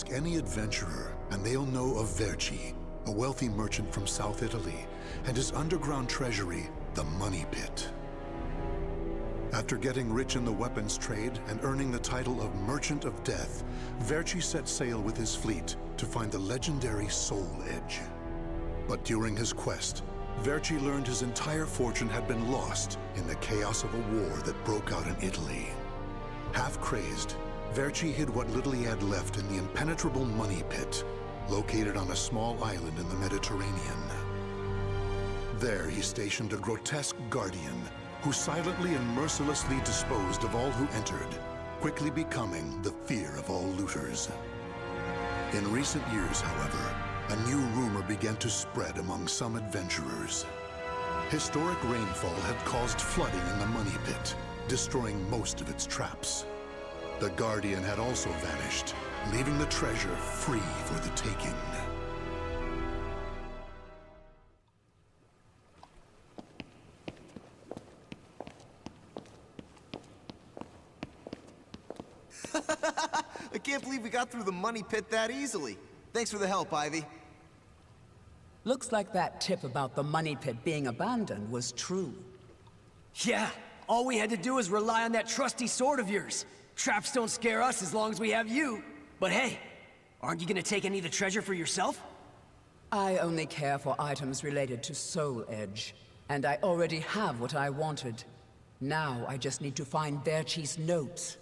Ask any adventurer, and they'll know of Verci, a wealthy merchant from South Italy, and his underground treasury, the Money Pit. After getting rich in the weapons trade and earning the title of Merchant of Death, Verci set sail with his fleet to find the legendary Soul Edge. But during his quest, Verci learned his entire fortune had been lost in the chaos of a war that broke out in Italy. Half crazed, Verci hid what little he had left in the impenetrable Money Pit, located on a small island in the Mediterranean. There he stationed a grotesque guardian who silently and mercilessly disposed of all who entered, quickly becoming the fear of all looters. In recent years, however, a new rumor began to spread among some adventurers. Historic rainfall had caused flooding in the Money Pit, destroying most of its traps. The Guardian had also vanished, leaving the treasure free for the taking. I can't believe we got through the Money Pit that easily. Thanks for the help, Ivy. Looks like that tip about the Money Pit being abandoned was true. Yeah, all we had to do was rely on that trusty sword of yours. Traps don't scare us as long as we have you. But hey, aren't you gonna take any of the treasure for yourself? I only care for items related to Soul Edge, and I already have what I wanted. Now I just need to find Verci's notes.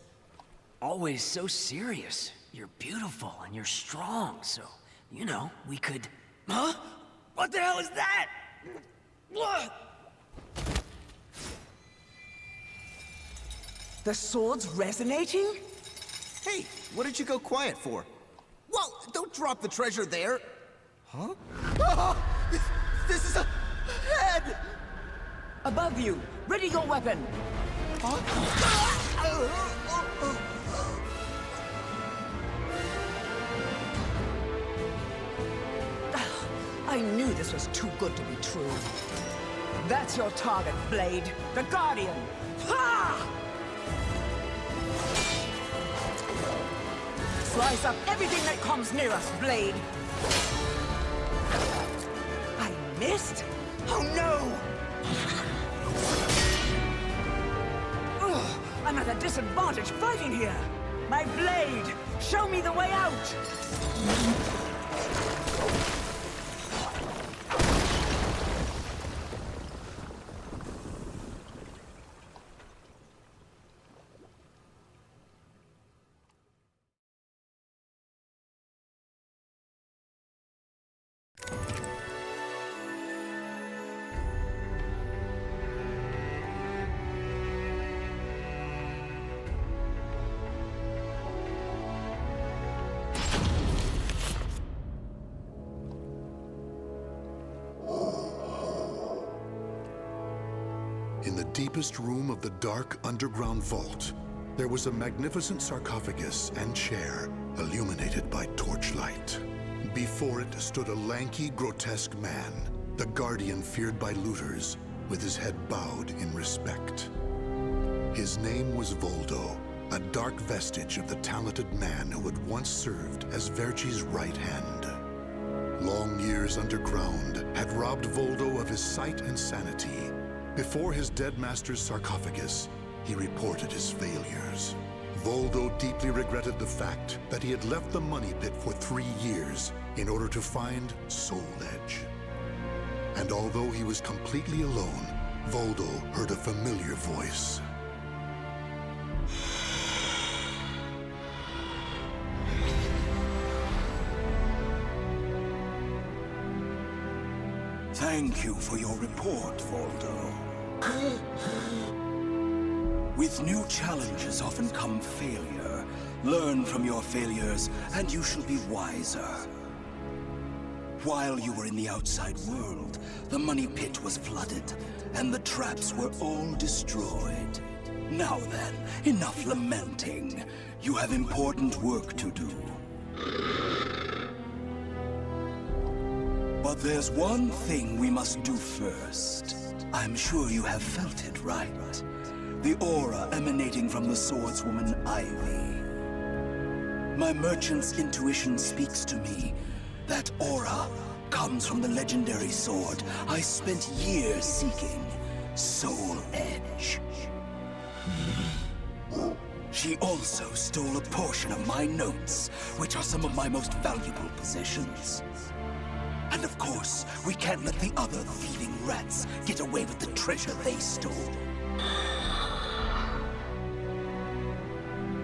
Always so serious. You're beautiful and you're strong, so, you know, we could... Huh? What the hell is that? What? The sword's resonating? Hey, what did you go quiet for? Whoa, don't drop the treasure there! Huh? Ah, this is a head! Above you! Ready your weapon! Huh? I knew this was too good to be true. That's your target, Blade. The Guardian! Ha! Slice up everything that comes near us, Blade! I missed? Oh no! Ugh, I'm at a disadvantage fighting here! My blade! Show me the way out! In the deepest room of the dark underground vault, there was a magnificent sarcophagus and chair illuminated by torchlight. Before it stood a lanky, grotesque man, the Guardian feared by looters, with his head bowed in respect. His name was Voldo, a dark vestige of the talented man who had once served as Verci's right hand. Long years underground had robbed Voldo of his sight and sanity. Before his dead master's sarcophagus, he reported his failures. Voldo deeply regretted the fact that he had left the Money Pit for 3 years in order to find Soul Edge. And although he was completely alone, Voldo heard a familiar voice. Thank you for your report, Voldo. With new challenges often come failure. Learn from your failures, and you shall be wiser. While you were in the outside world, the Money Pit was flooded, and the traps were all destroyed. Now then, enough lamenting. You have important work to do. But there's one thing we must do first. I'm sure you have felt it, right? The aura emanating from the swordswoman Ivy. My merchant's intuition speaks to me. That aura comes from the legendary sword I spent years seeking, Soul Edge. She also stole a portion of my notes, which are some of my most valuable possessions. And of course, we can't let the other thieving rats get away with the treasure they stole.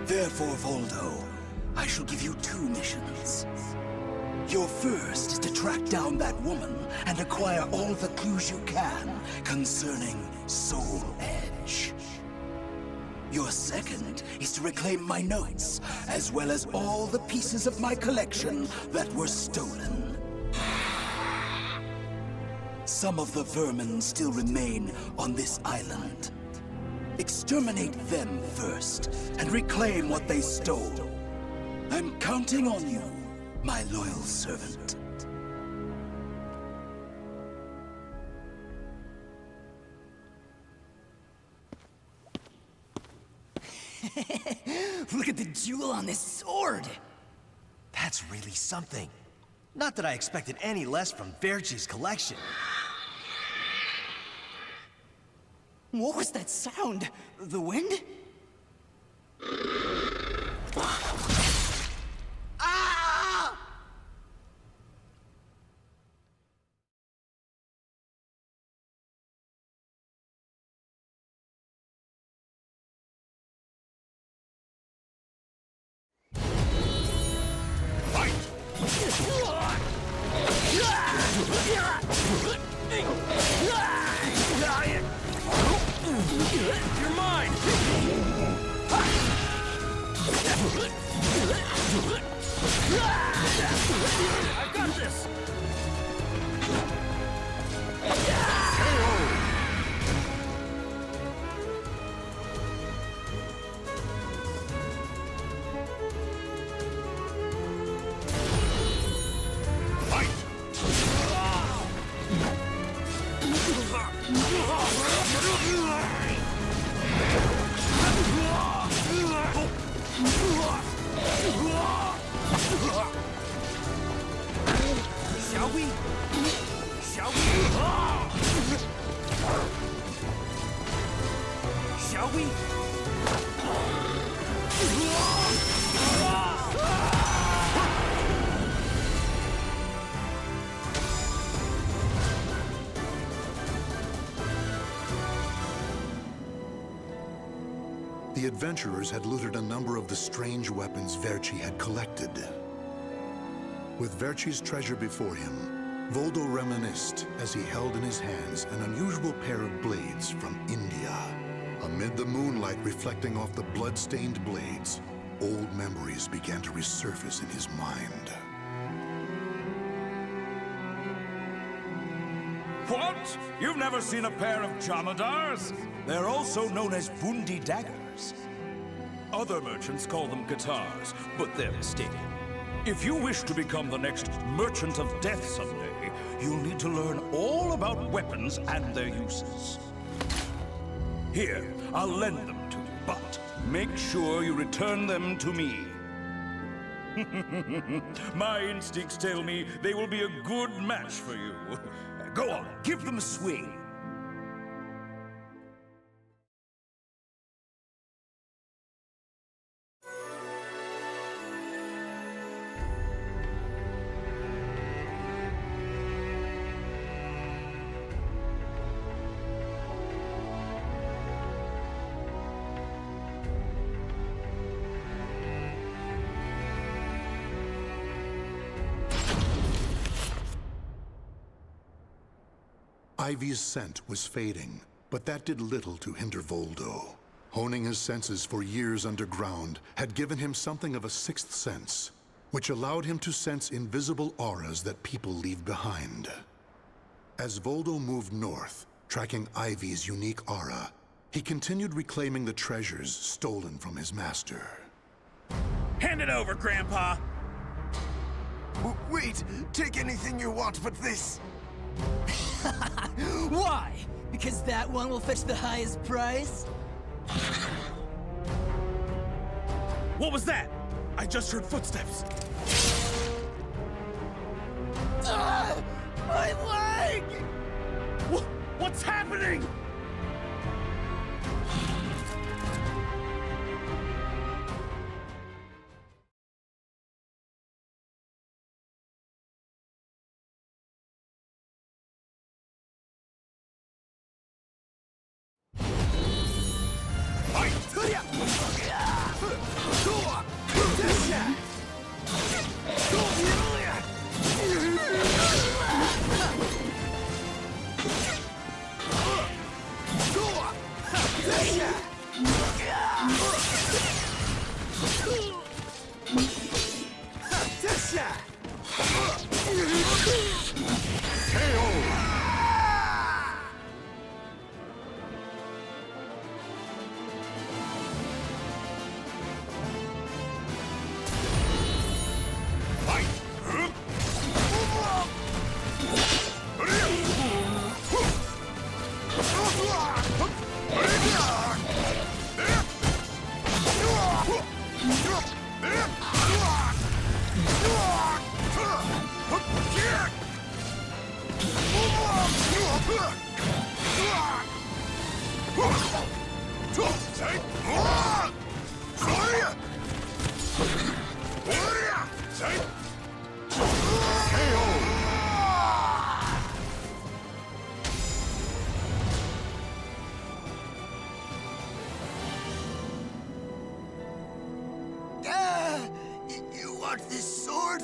Therefore, Voldo, I shall give you 2 missions. Your first is to track down that woman and acquire all the clues you can concerning Soul Edge. Your second is to reclaim my notes, as well as all the pieces of my collection that were stolen. Some of the vermin still remain on this island. Exterminate them first, and reclaim what they stole. I'm counting on you, my loyal servant. Look at the jewel on this sword! That's really something. Not that I expected any less from Verci's collection. What was that sound? The wind? Ah! You're mine! I've got this! Shall we? Shall we? Shall we? The adventurers had looted a number of the strange weapons Verci had collected. With Verci's treasure before him, Voldo reminisced as he held in his hands an unusual pair of blades from India. Amid the moonlight reflecting off the blood-stained blades, old memories began to resurface in his mind. What? You've never seen a pair of Jamadars? They're also known as Bundi daggers. Other merchants call them guitars, but they're mistaken. If you wish to become the next Merchant of Death someday, you'll need to learn all about weapons and their uses. Here, I'll lend them to you, but make sure you return them to me. My instincts tell me they will be a good match for you. Go on, give them a swing. Ivy's scent was fading, but that did little to hinder Voldo. Honing his senses for years underground had given him something of a sixth sense, which allowed him to sense invisible auras that people leave behind. As Voldo moved north, tracking Ivy's unique aura, he continued reclaiming the treasures stolen from his master. Hand it over, Grandpa! Wait! Take anything you want but this! Why? Because that one will fetch the highest price? What was that? I just heard footsteps. My leg! What's happening? You want this sword?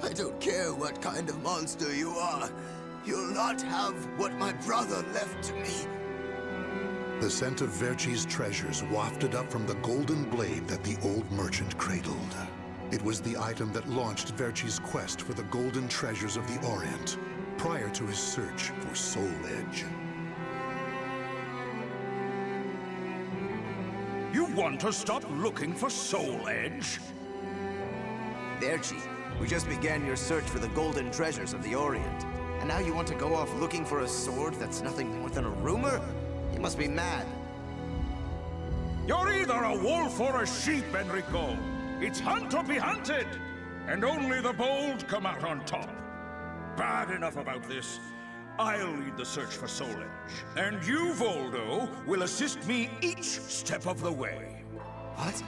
I don't care what kind of monster you are. You'll not have what my brother left to me. The scent of Verci's treasures wafted up from the golden blade that the old merchant cradled. It was the item that launched Verci's quest for the golden treasures of the Orient, prior to his search for Soul Edge. You want to stop looking for Soul Edge? Verci, we just began your search for the golden treasures of the Orient. And now you want to go off looking for a sword that's nothing more than a rumor? You must be mad. You're either a wolf or a sheep, Enrico. It's hunt or be hunted. And only the bold come out on top. Bad enough about this. I'll lead the search for Soul Edge. And you, Voldo, will assist me each step of the way. What?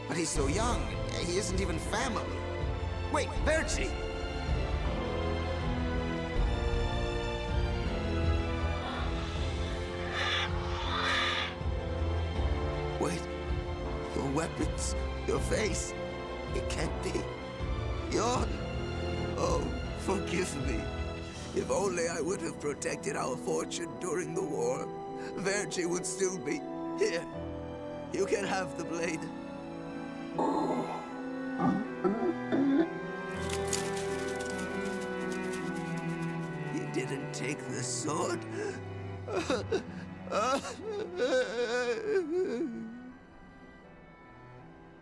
But he's so young. He isn't even family. Wait, Verci! Wait. Your weapons, your face. It can't be. You're... Oh, forgive me. If only I would have protected our fortune during the war, Verci would still be here. You can have the blade. He didn't take the sword.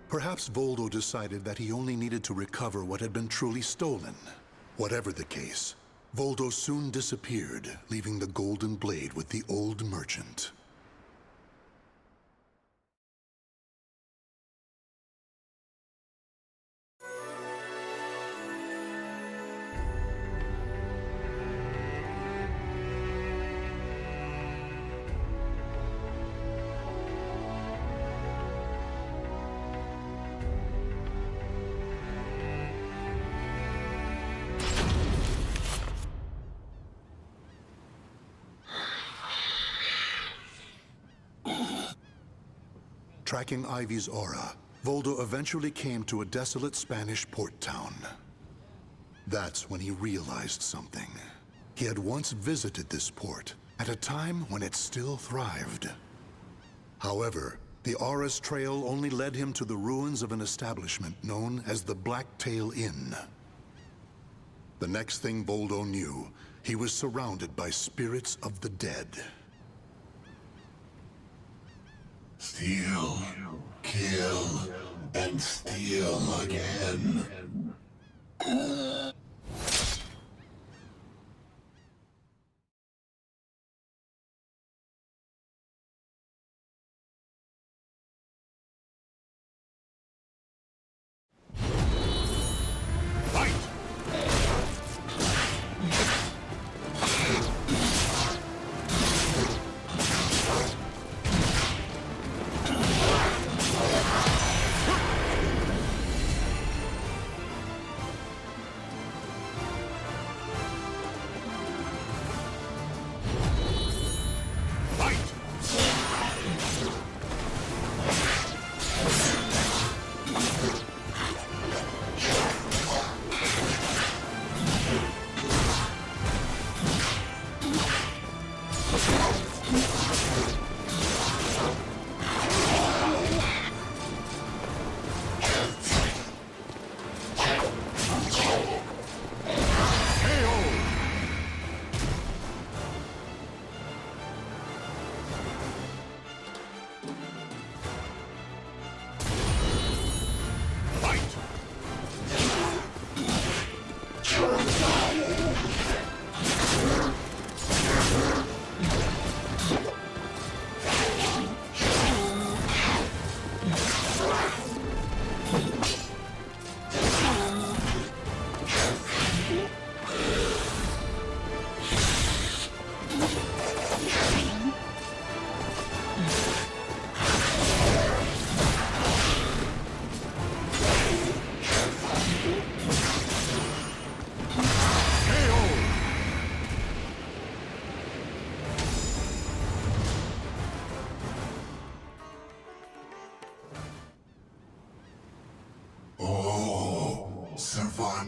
Perhaps Voldo decided that he only needed to recover what had been truly stolen. Whatever the case, Voldo soon disappeared, leaving the golden blade with the old merchant. Tracking Ivy's aura, Voldo eventually came to a desolate Spanish port town. That's when he realized something. He had once visited this port, at a time when it still thrived. However, the aura's trail only led him to the ruins of an establishment known as the Blacktail Inn. The next thing Voldo knew, he was surrounded by spirits of the dead. Steal, kill, and steal again.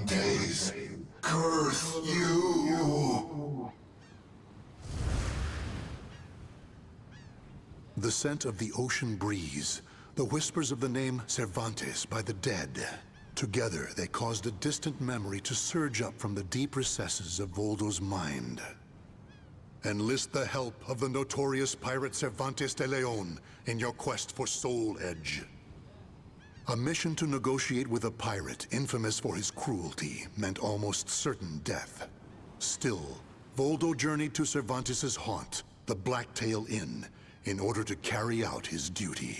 days curse you. The scent of the ocean breeze, the whispers of the name Cervantes by the dead. Together, they caused a distant memory to surge up from the deep recesses of Voldo's mind. Enlist the help of the notorious pirate Cervantes de Leon in your quest for Soul Edge. A mission to negotiate with a pirate infamous for his cruelty meant almost certain death. Still, Voldo journeyed to Cervantes' haunt, the Blacktail Inn, in order to carry out his duty.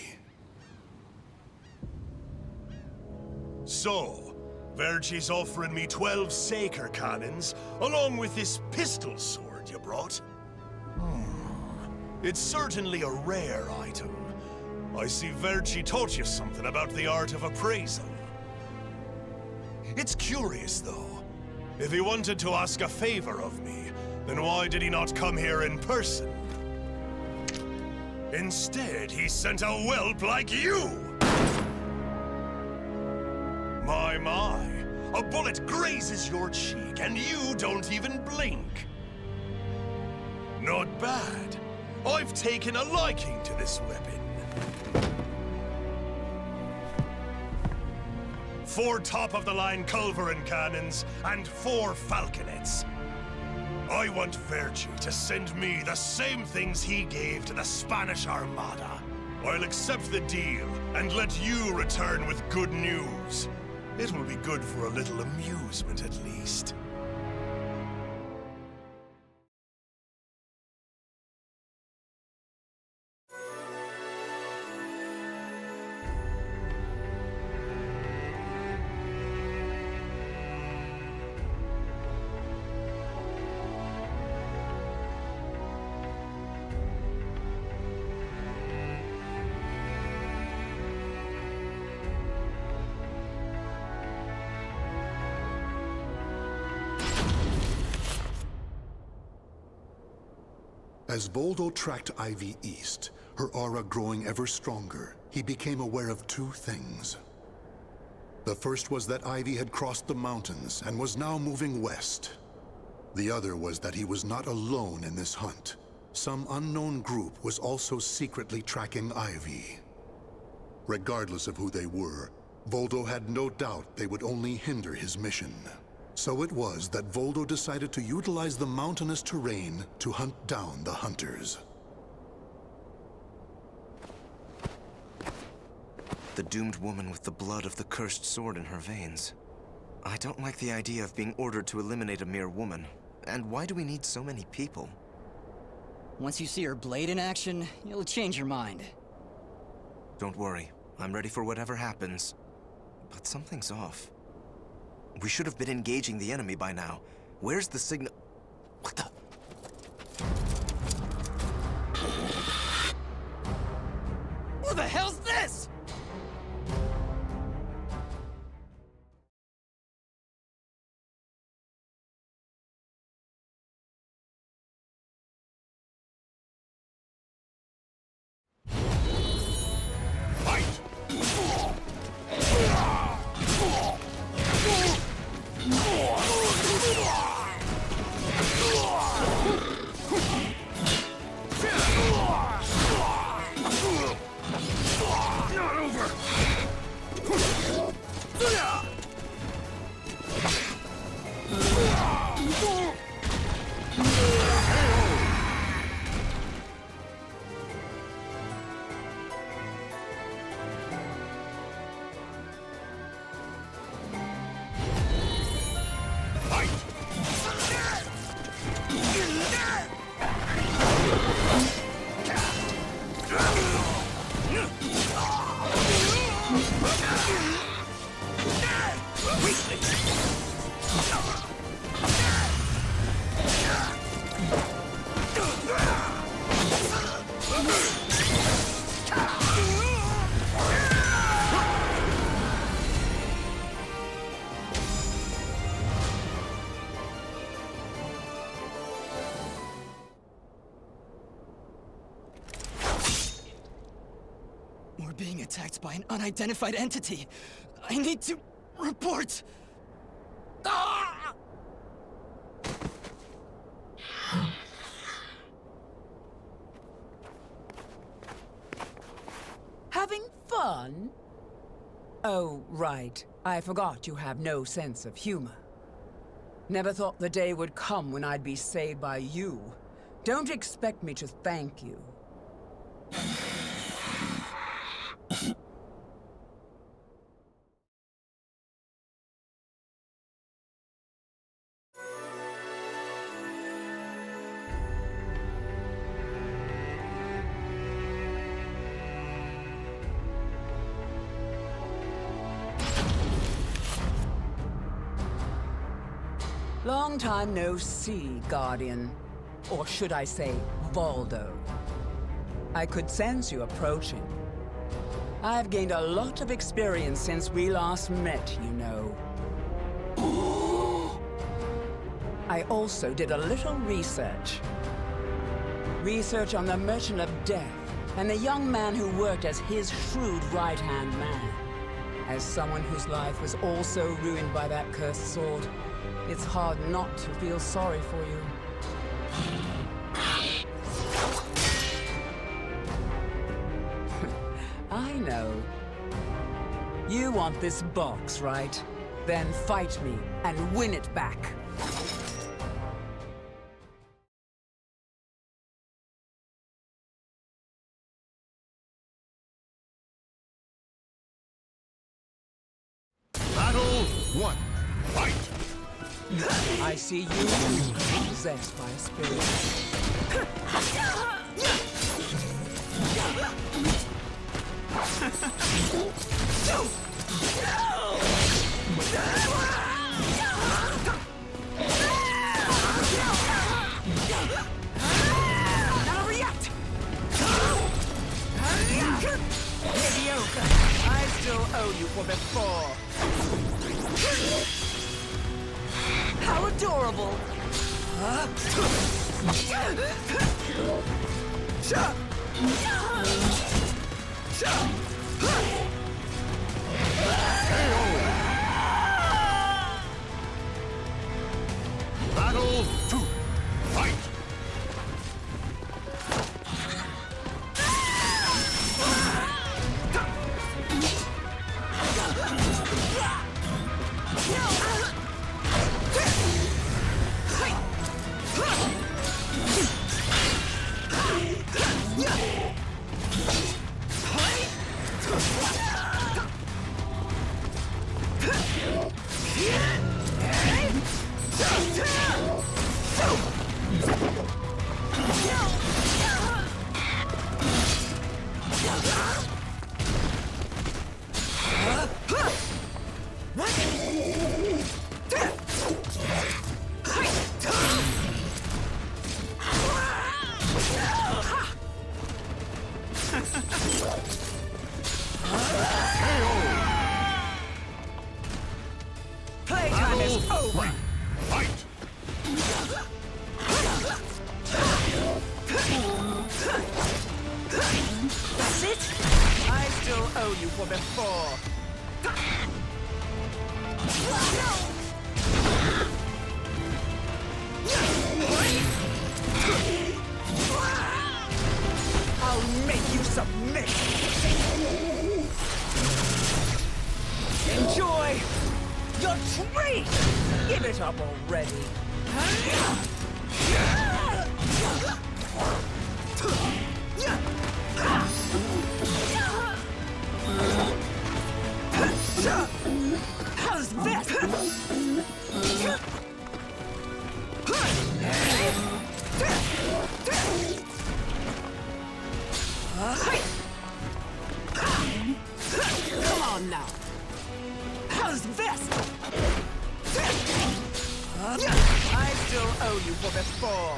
So, Verci's offering me 12 Saker cannons, along with this pistol sword you brought. It's certainly a rare item. I see Verci taught you something about the art of appraisal. It's curious, though. If he wanted to ask a favor of me, then why did he not come here in person? Instead, he sent a whelp like you! My. A bullet grazes your cheek, and you don't even blink. Not bad. I've taken a liking to this weapon. 4 top-of-the-line culverin cannons, and 4 falconets. I want Verci to send me the same things he gave to the Spanish Armada. I'll accept the deal, and let you return with good news. It will be good for a little amusement, at least. As Voldo tracked Ivy east, her aura growing ever stronger, he became aware of 2 things. The first was that Ivy had crossed the mountains and was now moving west. The other was that he was not alone in this hunt. Some unknown group was also secretly tracking Ivy. Regardless of who they were, Voldo had no doubt they would only hinder his mission. So it was that Voldo decided to utilize the mountainous terrain to hunt down the hunters. The doomed woman with the blood of the cursed sword in her veins. I don't like the idea of being ordered to eliminate a mere woman. And why do we need so many people? Once you see her blade in action, you'll change your mind. Don't worry. I'm ready for whatever happens. But something's off. We should have been engaging the enemy by now. Where's the signal? What the? Who the hell's this? We're being attacked by an unidentified entity. I need to report. Having fun? Oh, right. I forgot you have no sense of humor. Never thought the day would come when I'd be saved by you. Don't expect me to thank you. Long time no see, Guardian. Or should I say, Voldo. I could sense you approaching. I've gained a lot of experience since we last met, you know. I also did a little research. Research on the Merchant of Death, and the young man who worked as his shrewd right-hand man. As someone whose life was also ruined by that cursed sword, it's hard not to feel sorry for you. I know. You want this box, right? Then fight me and win it back. Battle 1. Fight! I see you possessed by a spirit. Now react! Mediocre. I still owe you for before. How adorable! Battle 2. Fight! Playtime is over! Fight! That's it? I still owe you for before. I'll make you submit! Enjoy your treat! Give it up already. How's this? Come on now. How's this? I still owe you for before.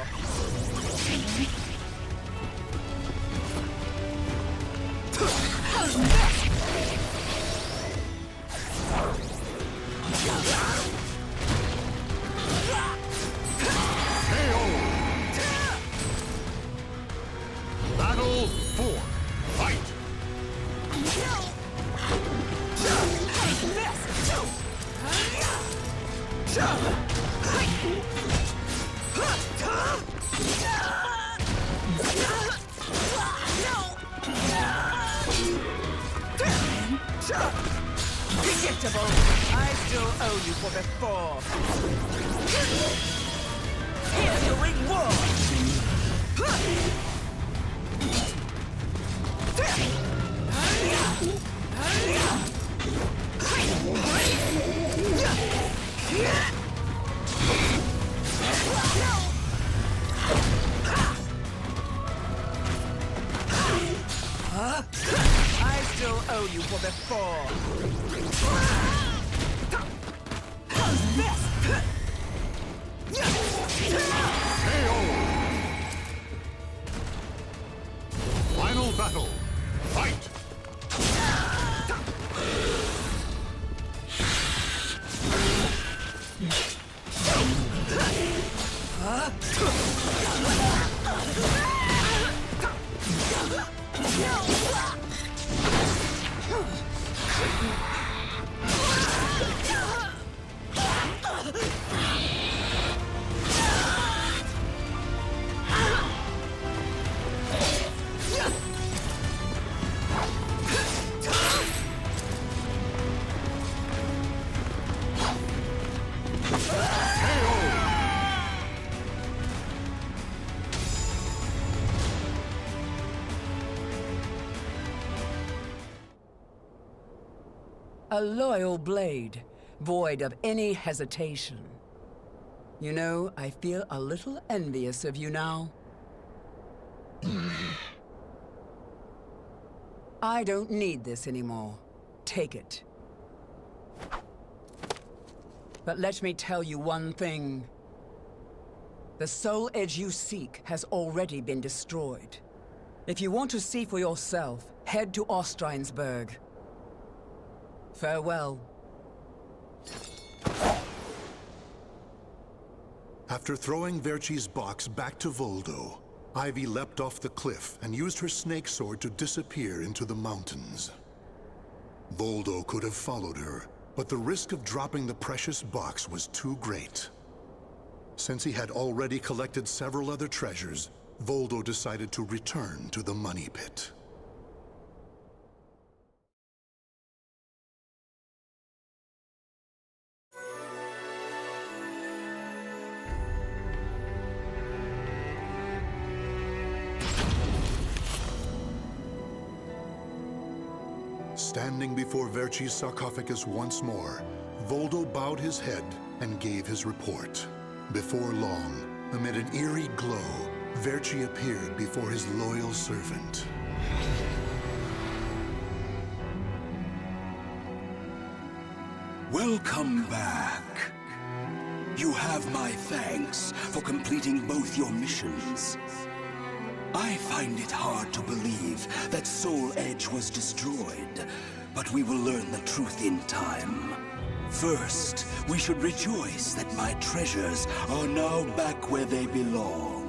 How's this? Battle 4. Fight! How's this? Unbeatable! I still owe you for before. Here's your I still owe you for before. Final battle. Fight! A loyal blade, void of any hesitation. You know, I feel a little envious of you now. I don't need this anymore. Take it. But let me tell you one thing. The soul edge you seek has already been destroyed. If you want to see for yourself, head to Ostreinsburg. Farewell. After throwing Verci's box back to Voldo, Ivy leapt off the cliff and used her snake sword to disappear into the mountains. Voldo could have followed her, but the risk of dropping the precious box was too great. Since he had already collected several other treasures, Voldo decided to return to the money pit. Standing before Verci's sarcophagus once more, Voldo bowed his head and gave his report. Before long, amid an eerie glow, Verci appeared before his loyal servant. Welcome back. You have my thanks for completing both your missions. I find it hard to believe that Soul Edge was destroyed, but we will learn the truth in time. First, we should rejoice that my treasures are now back where they belong.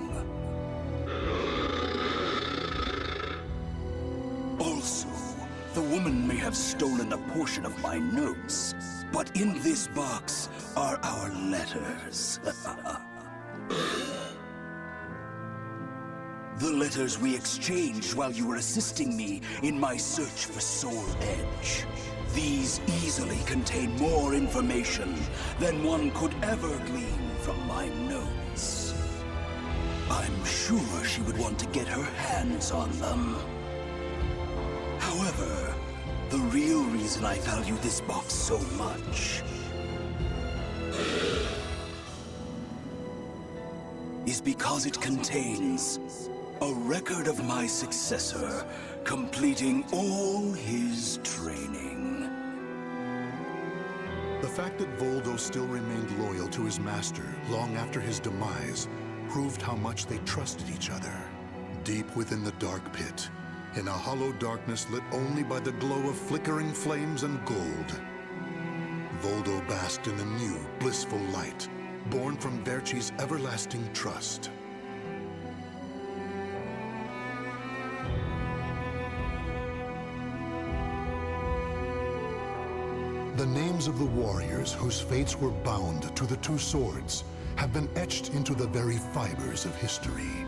Also, the woman may have stolen a portion of my notes, but in this box are our letters. The letters we exchanged while you were assisting me in my search for Soul Edge. These easily contain more information than one could ever glean from my notes. I'm sure she would want to get her hands on them. However, the real reason I value this box so much is because it contains a record of my successor completing all his training. The fact that Voldo still remained loyal to his master long after his demise proved how much they trusted each other. Deep within the dark pit, in a hollow darkness lit only by the glow of flickering flames and gold, Voldo basked in a new, blissful light, born from Verci's everlasting trust. The names of the warriors whose fates were bound to the two swords have been etched into the very fibers of history.